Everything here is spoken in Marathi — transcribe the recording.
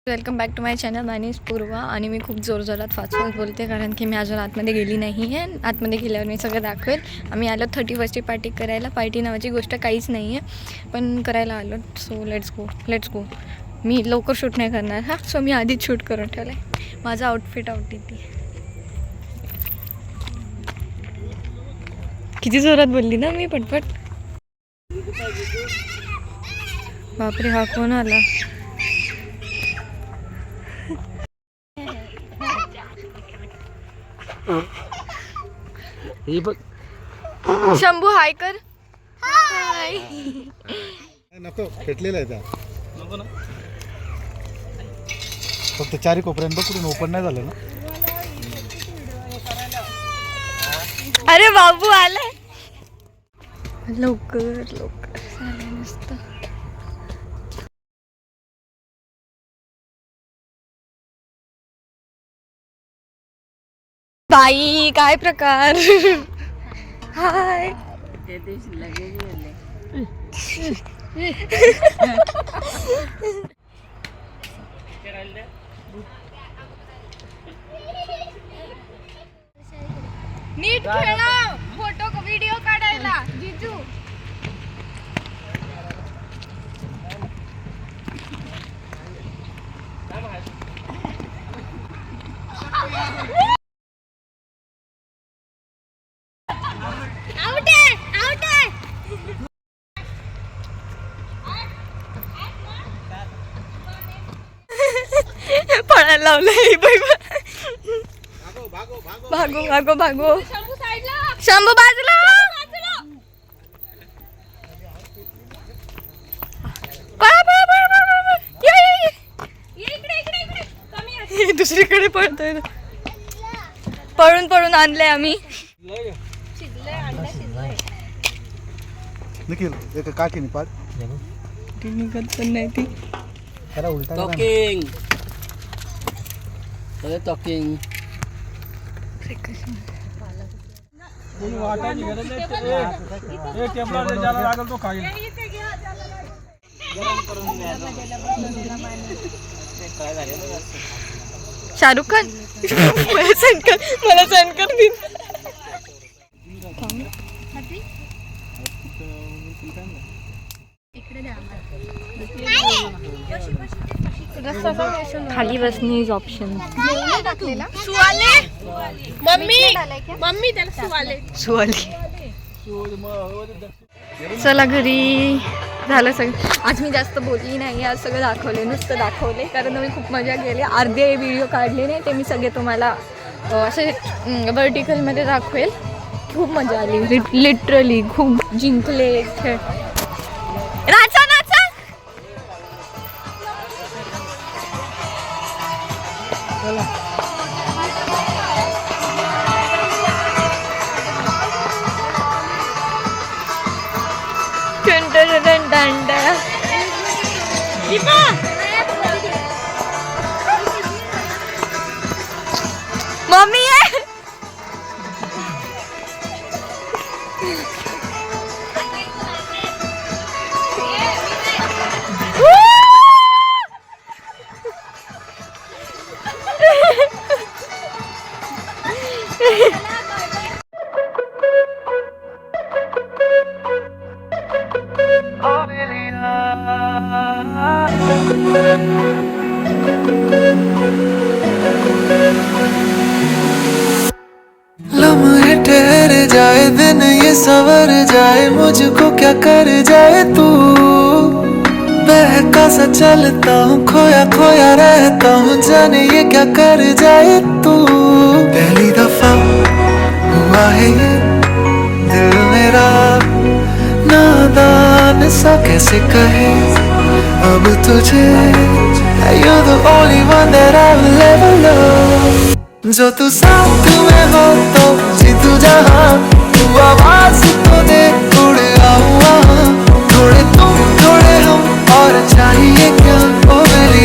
Welcome back to my channel. My name is Purva आणि मी खूप जोरजोरात फास्ट बोलते कारण की मी अजून आतमध्ये गेली नाही आहे. आतमध्ये गेल्यावर मी सगळं दाखवेल. आम्ही आलो 31st पार्टी करायला. पार्टी नावाची गोष्ट काहीच नाही आहे पण करायला आलो. So let's go. मी लवकर शूट नाही करणार हां. सो मी आधीच शूट करून ठेवलं आहे. माझा आउटफिट ती किती जोरात बोलली ना मी पटपट. बापरे हा कोण आला. शंभू हाय कर. हाय. नको फेटलेला आहे त्या नको ना. फक्त चारी कोपऱ्यात कुठून ओपन नाही झालं ना. अरे बाबू आलाय. लवकर झालं नसतं. बाई काय प्रकार. हाय. नीट खेळा. फोटो व्हिडिओ काढायला जिजू. पळायला लावलंय. भागो शंभू बाजूला. दुसरीकडे पळतोय. पळून आणलंय आम्ही. निखिल एक काठीने पाड. ती निघत पण नाही ती. त्याला उलटा टॉकिंग शाहरुख खान. मला सनकर दिन. खाली बसणे इज ऑप्शन. सुवाले. चला घरी. झालं सगळं. आज मी जास्त बोलली नाही. आज सगळं नुसतं दाखवले कारण मी खूप मजा केली. अर्धे व्हिडिओ काढले नाही ते मी सगळे तुम्हाला असे वर्टिकलमध्ये दाखवेल. खूप मजा आली. लिटरली खूप जिंकले खेळ. नाचा. मम्मी आहे. लम्हे ठहर जाए दिन ये सवर जाए मुझको क्या कर जाए तू. बहका सा चलता हूँ खोया खोया रहता हूँ जाने ये क्या कर जाए तू. पहली दफा हुआ है ये दिल मेरा नादान सा कैसे कहे अब तुझे. You're the only one that I will ever love. जो तू साथ में हो तो जीतू जहाँ. तू आवाज तो दे उड़ आऊँ वहाँ. थोड़े तुम थोड़े हम और चाहिए क्या. ओ मेरी